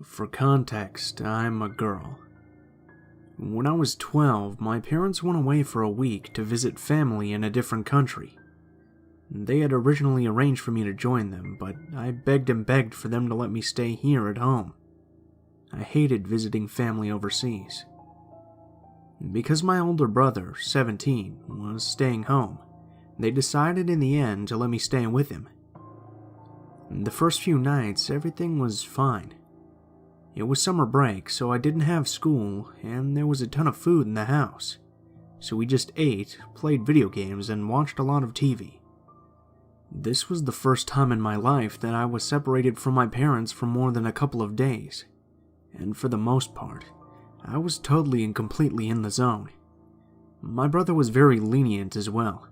For context, I'm a girl. When I was 12, my parents went away for a week to visit family in a different country. They had originally arranged for me to join them, but I begged and begged for them to let me stay here at home. I hated visiting family overseas. Because my older brother, 17, was staying home, they decided in the end to let me stay with him. The first few nights, everything was fine. It was summer break, so I didn't have school, and there was a ton of food in the house. So we just ate, played video games, and watched a lot of TV. This was the first time in my life that I was separated from my parents for more than a couple of days. And for the most part, I was totally and completely in the zone. My brother was very lenient as well.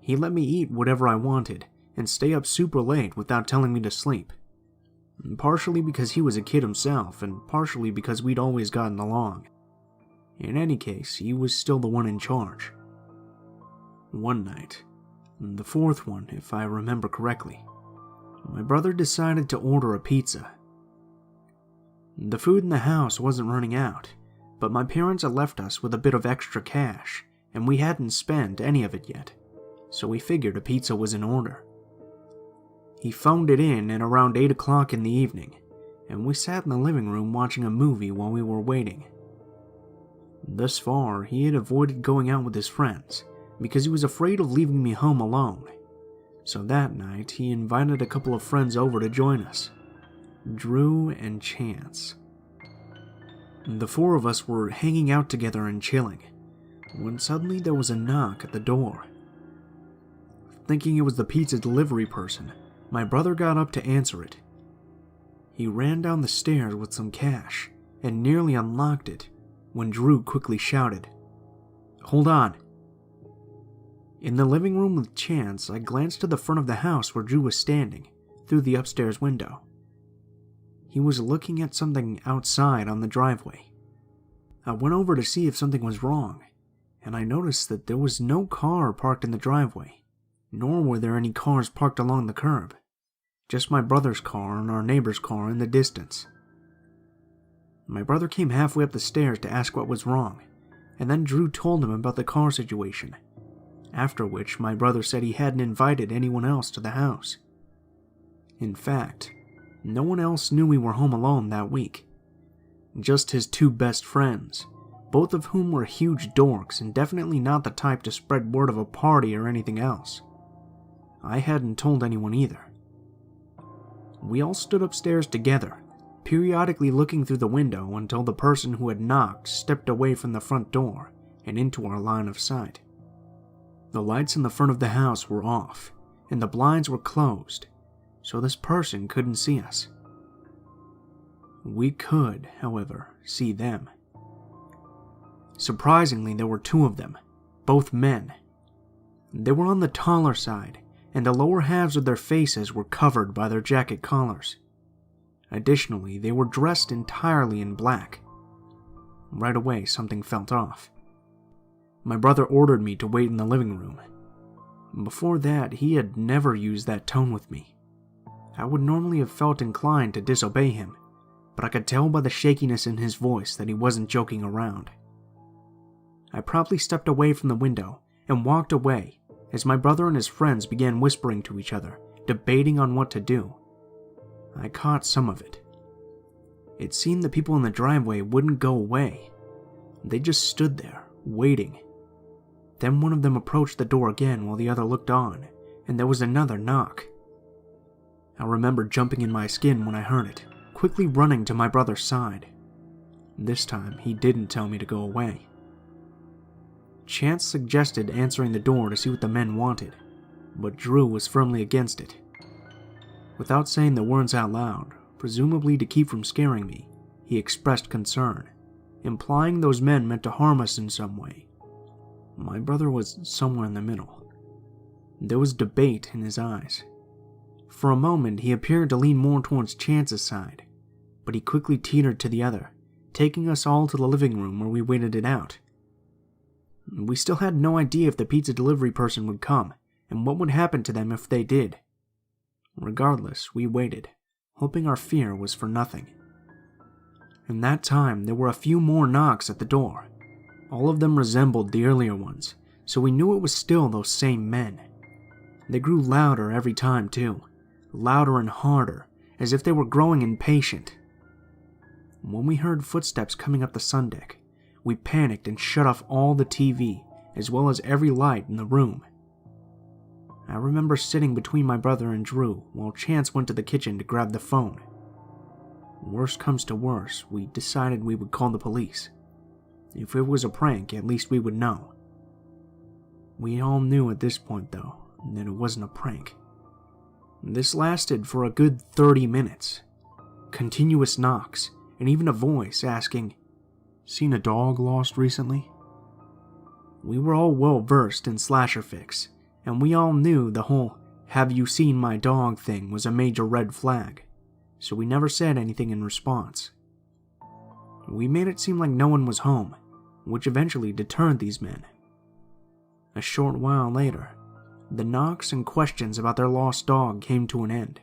He let me eat whatever I wanted, and stay up super late without telling me to sleep. Partially because he was a kid himself, and partially because we'd always gotten along. In any case, he was still the one in charge. One night, the fourth one if I remember correctly, my brother decided to order a pizza. The food in the house wasn't running out, but my parents had left us with a bit of extra cash, and we hadn't spent any of it yet, so we figured a pizza was in order. He phoned it in at around 8 o'clock in the evening, and we sat in the living room watching a movie while we were waiting. Thus far, he had avoided going out with his friends, because he was afraid of leaving me home alone. So that night, he invited a couple of friends over to join us, Drew and Chance. The four of us were hanging out together and chilling, when suddenly there was a knock at the door. Thinking it was the pizza delivery person, my brother got up to answer it. He ran down the stairs with some cash and nearly unlocked it when Drew quickly shouted, "Hold on." In the living room with Chance, I glanced to the front of the house where Drew was standing, through the upstairs window. He was looking at something outside on the driveway. I went over to see if something was wrong, and I noticed that there was no car parked in the driveway, nor were there any cars parked along the curb. Just my brother's car and our neighbor's car in the distance. My brother came halfway up the stairs to ask what was wrong, and then Drew told him about the car situation, after which my brother said he hadn't invited anyone else to the house. In fact, no one else knew we were home alone that week. Just his two best friends, both of whom were huge dorks and definitely not the type to spread word of a party or anything else. I hadn't told anyone either. We all stood upstairs together, periodically looking through the window until the person who had knocked stepped away from the front door and into our line of sight. The lights in the front of the house were off, and the blinds were closed, so this person couldn't see us. We could, however, see them. Surprisingly, there were two of them, both men. They were on the taller side, and the lower halves of their faces were covered by their jacket collars. Additionally, they were dressed entirely in black. Right away, something felt off. My brother ordered me to wait in the living room. Before that, he had never used that tone with me. I would normally have felt inclined to disobey him, but I could tell by the shakiness in his voice that he wasn't joking around. I promptly stepped away from the window and walked away as my brother and his friends began whispering to each other, debating on what to do. I caught some of it. It seemed the people in the driveway wouldn't go away. They just stood there, waiting. Then one of them approached the door again while the other looked on, and there was another knock. I remember jumping in my skin when I heard it, quickly running to my brother's side. This time, he didn't tell me to go away. Chance suggested answering the door to see what the men wanted, but Drew was firmly against it. Without saying the words out loud, presumably to keep from scaring me, he expressed concern, implying those men meant to harm us in some way. My brother was somewhere in the middle. There was debate in his eyes. For a moment, he appeared to lean more towards Chance's side, but he quickly teetered to the other, taking us all to the living room where we waited it out. We still had no idea if the pizza delivery person would come, and what would happen to them if they did. Regardless, we waited, hoping our fear was for nothing. In that time, there were a few more knocks at the door. All of them resembled the earlier ones, so we knew it was still those same men. They grew louder every time too, louder and harder, as if they were growing impatient. When we heard footsteps coming up the sun deck, we panicked and shut off all the TV, as well as every light in the room. I remember sitting between my brother and Drew while Chance went to the kitchen to grab the phone. Worst comes to worst, we decided we would call the police. If it was a prank, at least we would know. We all knew at this point, though, that it wasn't a prank. This lasted for a good 30 minutes. Continuous knocks, and even a voice asking, "Seen a dog lost recently?" We were all well versed in slasher fics, and we all knew the whole "have you seen my dog" thing was a major red flag, so we never said anything in response. We made it seem like no one was home, which eventually deterred these men. A short while later, the knocks and questions about their lost dog came to an end.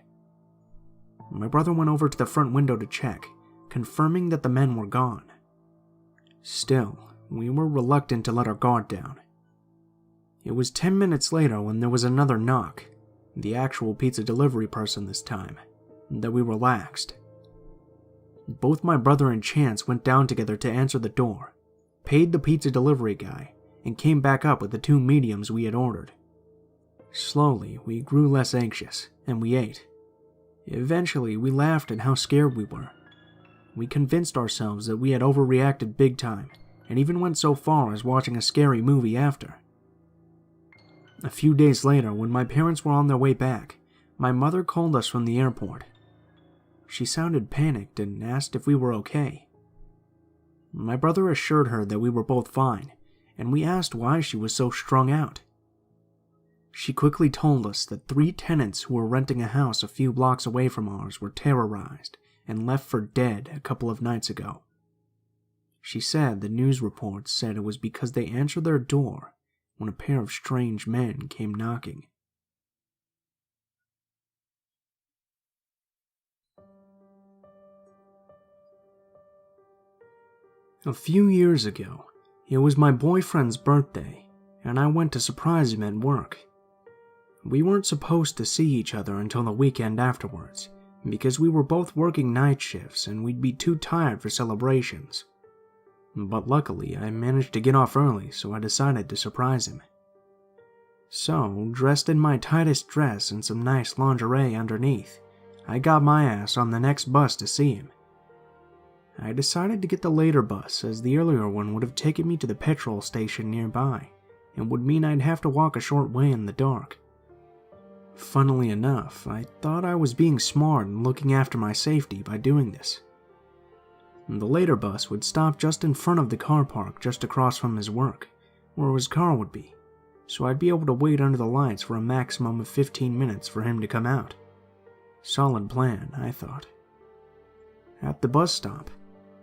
My brother went over to the front window to check, confirming that the men were gone. Still, we were reluctant to let our guard down. It was 10 minutes later when there was another knock, the actual pizza delivery person this time, that we relaxed. Both my brother and Chance went down together to answer the door, paid the pizza delivery guy, and came back up with the 2 mediums we had ordered. Slowly, we grew less anxious, and we ate. Eventually, we laughed at how scared we were. We convinced ourselves that we had overreacted big time, and even went so far as watching a scary movie after. A few days later, when my parents were on their way back, my mother called us from the airport. She sounded panicked and asked if we were okay. My brother assured her that we were both fine, and we asked why she was so strung out. She quickly told us that 3 tenants who were renting a house a few blocks away from ours were terrorized and left for dead a couple of nights ago. She said the news reports said it was because they answered their door when a pair of strange men came knocking. A few years ago, it was my boyfriend's birthday, and I went to surprise him at work. We weren't supposed to see each other until the weekend afterwards, because we were both working night shifts and we'd be too tired for celebrations. But luckily, I managed to get off early, so I decided to surprise him. So, dressed in my tightest dress and some nice lingerie underneath, I got my ass on the next bus to see him. I decided to get the later bus, as the earlier one would have taken me to the petrol station nearby, and would mean I'd have to walk a short way in the dark. Funnily enough, I thought I was being smart and looking after my safety by doing this. The later bus would stop just in front of the car park just across from his work, where his car would be, so I'd be able to wait under the lights for a maximum of 15 minutes for him to come out. Solid plan, I thought. At the bus stop,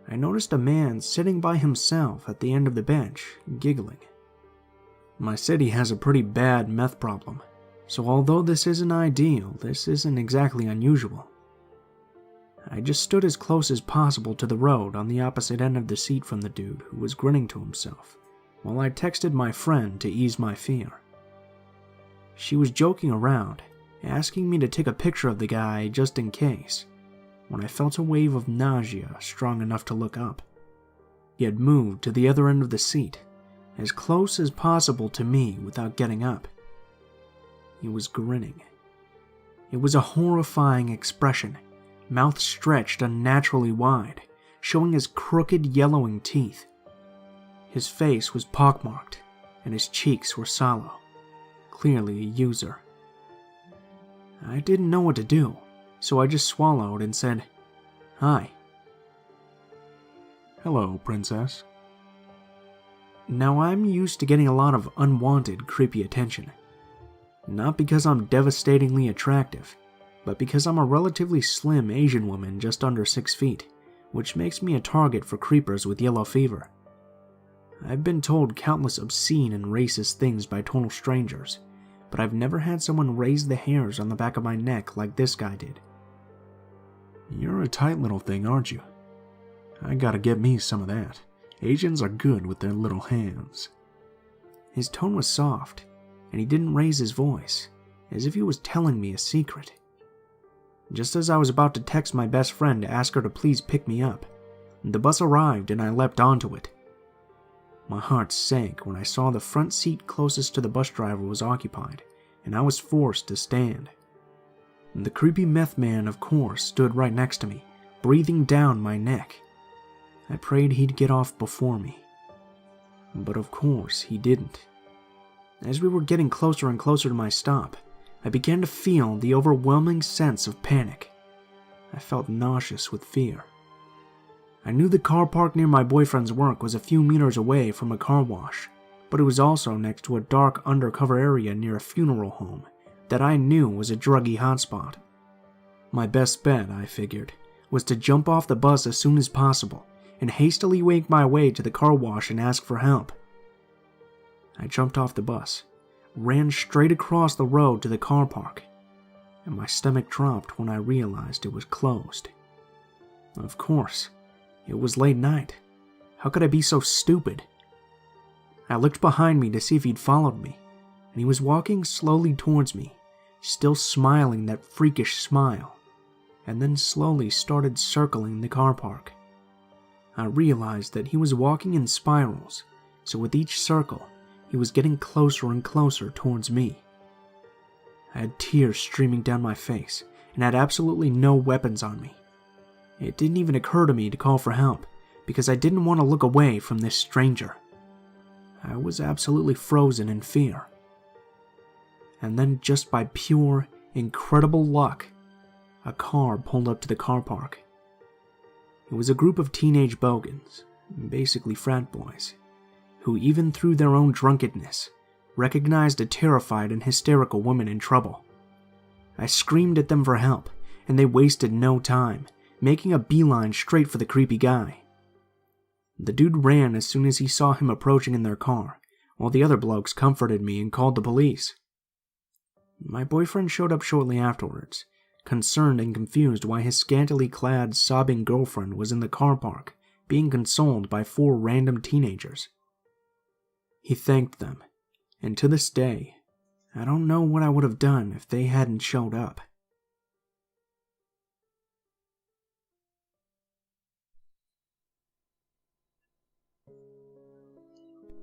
I noticed a man sitting by himself at the end of the bench, giggling. My city has a pretty bad meth problem, so although this isn't ideal, this isn't exactly unusual. I just stood as close as possible to the road on the opposite end of the seat from the dude who was grinning to himself, while I texted my friend to ease my fear. She was joking around, asking me to take a picture of the guy just in case, when I felt a wave of nausea strong enough to look up. He had moved to the other end of the seat, as close as possible to me without getting up. He was grinning. It was a horrifying expression, mouth stretched unnaturally wide, showing his crooked yellowing teeth. His face was pockmarked, and his cheeks were sallow, clearly a user. I didn't know what to do, so I just swallowed and said, "Hi." "Hello, princess." Now I'm used to getting a lot of unwanted, creepy attention. Not because I'm devastatingly attractive, but because I'm a relatively slim Asian woman just under 6 feet, which makes me a target for creepers with yellow fever. I've been told countless obscene and racist things by total strangers, but I've never had someone raise the hairs on the back of my neck like this guy did. "You're a tight little thing, aren't you?" I gotta get me some of that. Asians are good with their little hands. His tone was soft, and he didn't raise his voice, as if he was telling me a secret. Just as I was about to text my best friend to ask her to please pick me up, the bus arrived and I leapt onto it. My heart sank when I saw the front seat closest to the bus driver was occupied, and I was forced to stand. The creepy meth man, of course, stood right next to me, breathing down my neck. I prayed he'd get off before me. But of course, he didn't. As we were getting closer and closer to my stop, I began to feel the overwhelming sense of panic. I felt nauseous with fear. I knew the car park near my boyfriend's work was a few meters away from a car wash, but it was also next to a dark undercover area near a funeral home that I knew was a druggy hotspot. My best bet, I figured, was to jump off the bus as soon as possible and hastily make my way to the car wash and ask for help. I jumped off the bus, ran straight across the road to the car park, and my stomach dropped when I realized it was closed. Of course, it was late night. How could I be so stupid? I looked behind me to see if he'd followed me, and he was walking slowly towards me, still smiling that freakish smile, and then slowly started circling the car park. I realized that he was walking in spirals, so with each circle, he was getting closer and closer towards me. I had tears streaming down my face and had absolutely no weapons on me. It didn't even occur to me to call for help because I didn't want to look away from this stranger. I was absolutely frozen in fear. And then, just by pure, incredible luck, a car pulled up to the car park. It was a group of teenage bogans, basically frat boys, who even through their own drunkenness, recognized a terrified and hysterical woman in trouble. I screamed at them for help, and they wasted no time, making a beeline straight for the creepy guy. The dude ran as soon as he saw him approaching in their car, while the other blokes comforted me and called the police. My boyfriend showed up shortly afterwards, concerned and confused why his scantily clad, sobbing girlfriend was in the car park, being consoled by 4 random teenagers. He thanked them, and to this day, I don't know what I would have done if they hadn't showed up.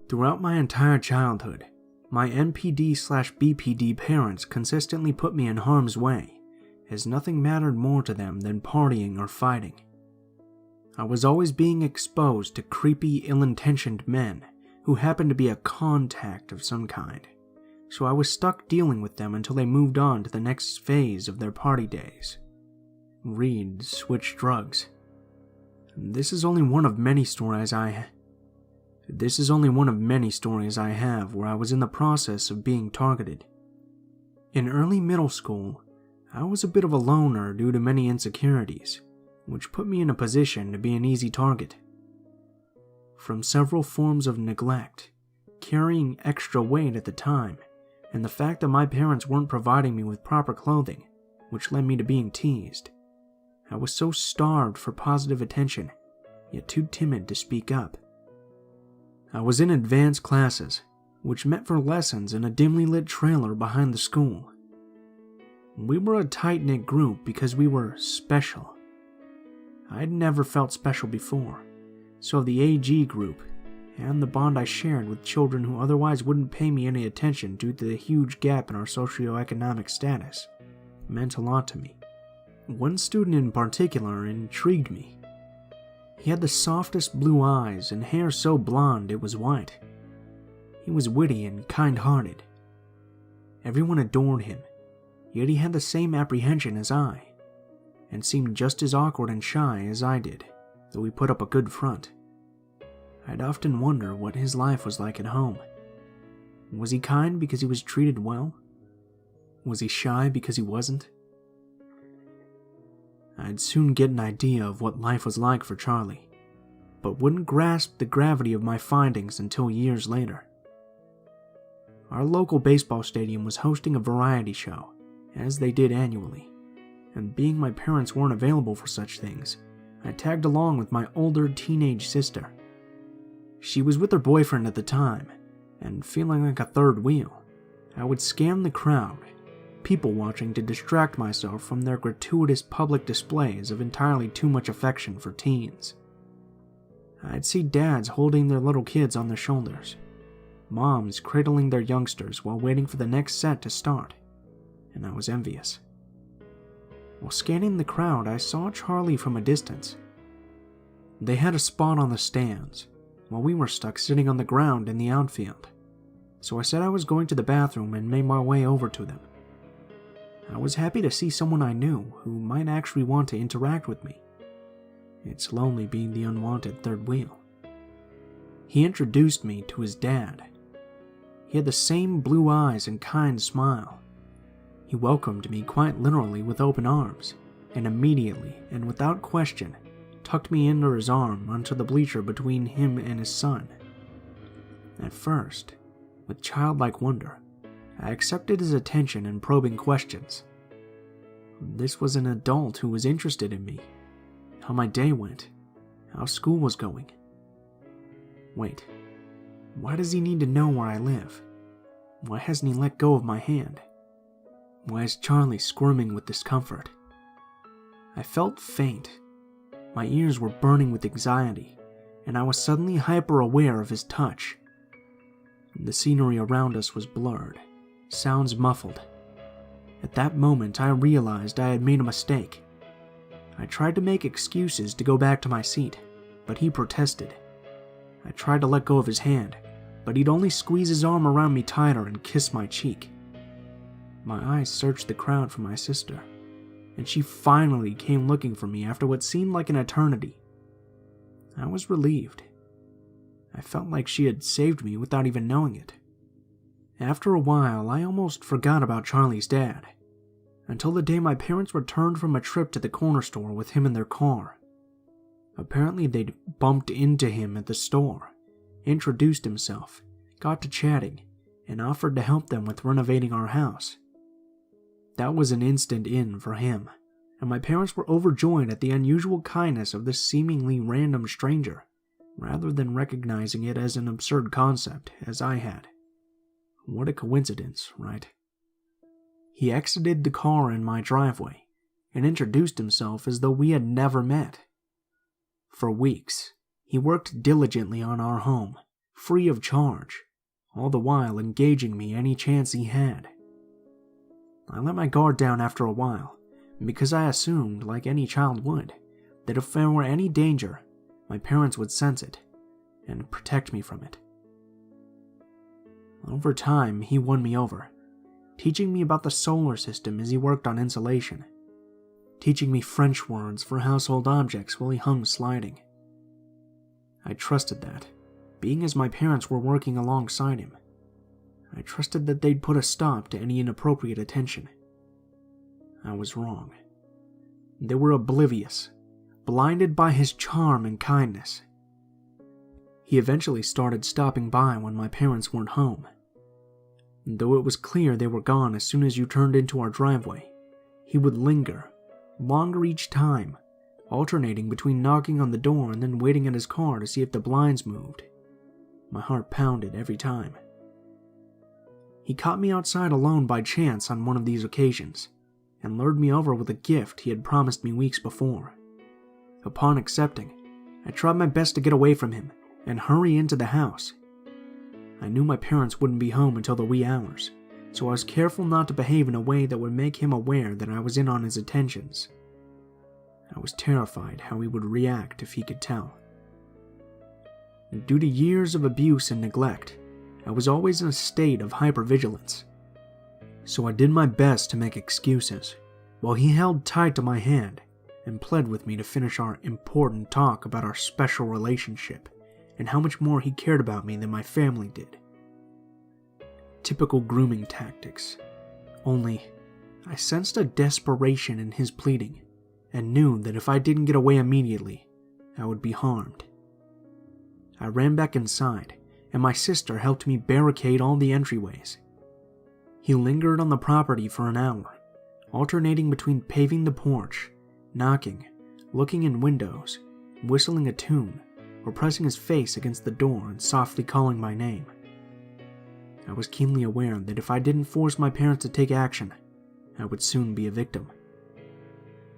Throughout my entire childhood, my NPD/BPD parents consistently put me in harm's way, as nothing mattered more to them than partying or fighting. I was always being exposed to creepy, ill-intentioned men who happened to be a contact of some kind, so I was stuck dealing with them until they moved on to the next phase of their party days. Read, switch drugs. This is only one of many stories I have where I was in the process of being targeted. In early middle school, I was a bit of a loner due to many insecurities, which put me in a position to be an easy target. From several forms of neglect, carrying extra weight at the time, and the fact that my parents weren't providing me with proper clothing, which led me to being teased, I was so starved for positive attention, yet too timid to speak up. I was in advanced classes, which met for lessons in a dimly lit trailer behind the school. We were a tight-knit group because we were special. I'd never felt special before, so the AG group, and the bond I shared with children who otherwise wouldn't pay me any attention due to the huge gap in our socioeconomic status, meant a lot to me. One student in particular intrigued me. He had the softest blue eyes and hair so blonde it was white. He was witty and kind-hearted. Everyone adored him, yet he had the same apprehension as I, and seemed just as awkward and shy as I did, though he put up a good front. I'd often wonder what his life was like at home. Was he kind because he was treated well? Was he shy because he wasn't? I'd soon get an idea of what life was like for Charlie, but wouldn't grasp the gravity of my findings until years later. Our local baseball stadium was hosting a variety show, as they did annually, and being my parents weren't available for such things, I tagged along with my older teenage sister. She was with her boyfriend at the time, and feeling like a third wheel, I would scan the crowd, people watching to distract myself from their gratuitous public displays of entirely too much affection for teens. I'd see dads holding their little kids on their shoulders, moms cradling their youngsters while waiting for the next set to start, and I was envious. While scanning the crowd, I saw Charlie from a distance. They had a spot on the stands, while we were stuck sitting on the ground in the outfield, so I said I was going to the bathroom and made my way over to them. I was happy to see someone I knew who might actually want to interact with me. It's lonely being the unwanted third wheel. He introduced me to his dad. He had the same blue eyes and kind smile. He welcomed me quite literally with open arms, and immediately, and without question, tucked me under his arm onto the bleacher between him and his son. At first, with childlike wonder, I accepted his attention and probing questions. This was an adult who was interested in me, how my day went, how school was going. Wait, why does he need to know where I live? Why hasn't he let go of my hand? Why is Charlie squirming with discomfort? I felt faint. My ears were burning with anxiety, and I was suddenly hyper-aware of his touch. The scenery around us was blurred, sounds muffled. At that moment, I realized I had made a mistake. I tried to make excuses to go back to my seat, but he protested. I tried to let go of his hand, but he'd only squeeze his arm around me tighter and kiss my cheek. My eyes searched the crowd for my sister, and she finally came looking for me after what seemed like an eternity. I was relieved. I felt like she had saved me without even knowing it. After a while, I almost forgot about Charlie's dad, until the day my parents returned from a trip to the corner store with him in their car. Apparently they'd bumped into him at the store, introduced himself, got to chatting, and offered to help them with renovating our house. That was an instant in for him, and my parents were overjoyed at the unusual kindness of this seemingly random stranger, rather than recognizing it as an absurd concept, as I had. What a coincidence, right? He exited the car in my driveway and introduced himself as though we had never met. For weeks, he worked diligently on our home, free of charge, all the while engaging me any chance he had. I let my guard down after a while, because I assumed, like any child would, that if there were any danger, my parents would sense it and protect me from it. Over time, he won me over, teaching me about the solar system as he worked on insulation, teaching me French words for household objects while he hung sliding. I trusted that, being as my parents were working alongside him. I trusted that they'd put a stop to any inappropriate attention. I was wrong. They were oblivious, blinded by his charm and kindness. He eventually started stopping by when my parents weren't home. Though it was clear they were gone as soon as you turned into our driveway, he would linger, longer each time, alternating between knocking on the door and then waiting at his car to see if the blinds moved. My heart pounded every time. He caught me outside alone by chance on one of these occasions, and lured me over with a gift he had promised me weeks before. Upon accepting, I tried my best to get away from him and hurry into the house. I knew my parents wouldn't be home until the wee hours, so I was careful not to behave in a way that would make him aware that I was in on his attentions. I was terrified how he would react if he could tell. Due to years of abuse and neglect, I was always in a state of hypervigilance. So I did my best to make excuses, while he held tight to my hand and pled with me to finish our important talk about our special relationship and how much more he cared about me than my family did. Typical grooming tactics. Only, I sensed a desperation in his pleading and knew that if I didn't get away immediately, I would be harmed. I ran back inside, and my sister helped me barricade all the entryways. He lingered on the property for an hour, alternating between paving the porch, knocking, looking in windows, whistling a tune, or pressing his face against the door and softly calling my name. I was keenly aware that if I didn't force my parents to take action, I would soon be a victim.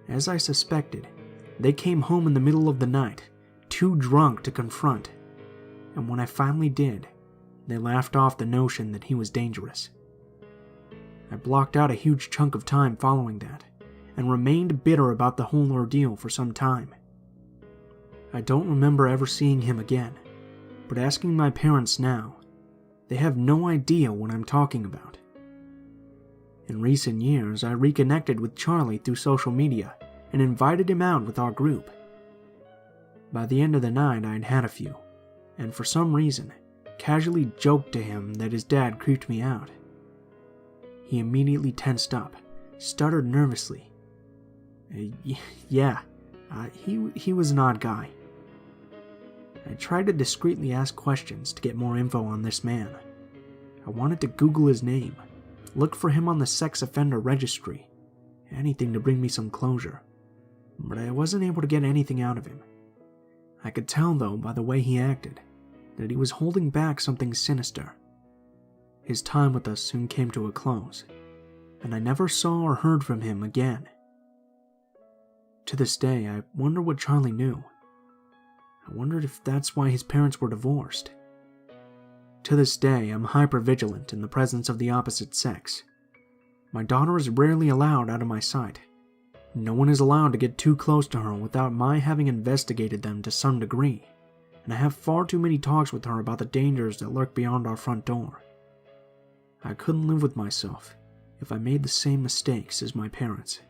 As I suspected, they came home in the middle of the night, too drunk to confront, and when I finally did, they laughed off the notion that he was dangerous. I blocked out a huge chunk of time following that, and remained bitter about the whole ordeal for some time. I don't remember ever seeing him again, but asking my parents now, they have no idea what I'm talking about. In recent years, I reconnected with Charlie through social media and invited him out with our group. By the end of the night, I'd had a few, and for some reason, casually joked to him that his dad creeped me out. He immediately tensed up, stuttered nervously. He was an odd guy. I tried to discreetly ask questions to get more info on this man. I wanted to Google his name, look for him on the sex offender registry, anything to bring me some closure, but I wasn't able to get anything out of him. I could tell, though, by the way he acted, that he was holding back something sinister. His time with us soon came to a close, and I never saw or heard from him again. To this day, I wonder what Charlie knew. I wondered if that's why his parents were divorced. To this day, I'm hyper-vigilant in the presence of the opposite sex. My daughter is rarely allowed out of my sight. No one is allowed to get too close to her without my having investigated them to some degree, and I have far too many talks with her about the dangers that lurk beyond our front door. I couldn't live with myself if I made the same mistakes as my parents.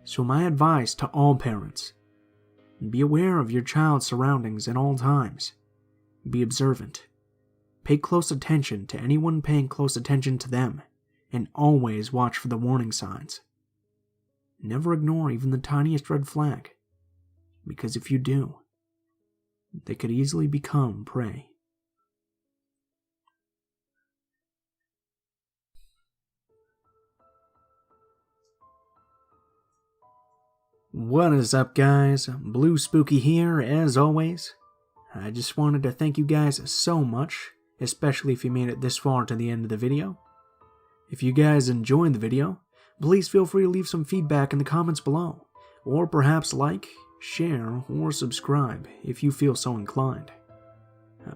So my advice to all parents: be aware of your child's surroundings at all times. Be observant. Pay close attention to anyone paying close attention to them, and always watch for the warning signs. Never ignore even the tiniest red flag, because if you do, they could easily become prey. What is up, guys? Blue Spooky here, as always. I just wanted to thank you guys so much, especially if you made it this far to the end of the video. If you guys enjoyed the video, please feel free to leave some feedback in the comments below, or perhaps like, share, or subscribe if you feel so inclined.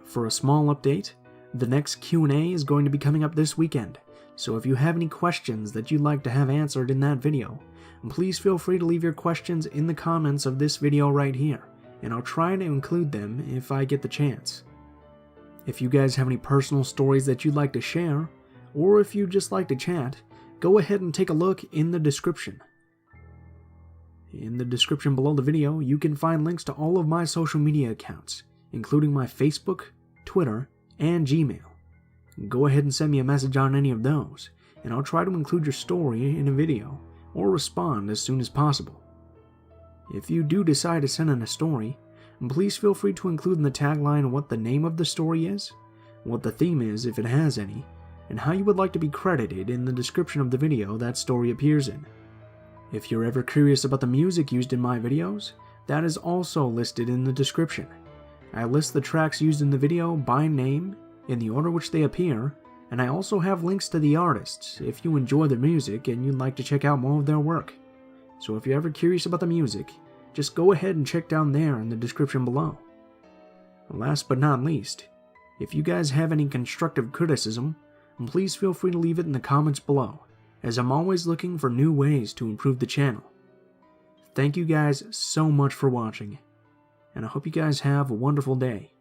For a small update, the next Q&A is going to be coming up this weekend, so if you have any questions that you'd like to have answered in that video, please feel free to leave your questions in the comments of this video right here, and I'll try to include them if I get the chance. If you guys have any personal stories that you'd like to share, or if you'd just like to chat, go ahead and take a look in the description. In the description below the video, you can find links to all of my social media accounts, including my Facebook, Twitter, and Gmail. Go ahead and send me a message on any of those, and I'll try to include your story in a video, or respond as soon as possible. If you do decide to send in a story, please feel free to include in the tagline what the name of the story is, what the theme is if it has any, and how you would like to be credited in the description of the video that story appears in. If you're ever curious about the music used in my videos, that is also listed in the description. I list the tracks used in the video by name, in the order which they appear, and I also have links to the artists if you enjoy their music and you'd like to check out more of their work. So if you're ever curious about the music, just go ahead and check down there in the description below. Last but not least, if you guys have any constructive criticism, please feel free to leave it in the comments below, as I'm always looking for new ways to improve the channel. Thank you guys so much for watching, and I hope you guys have a wonderful day.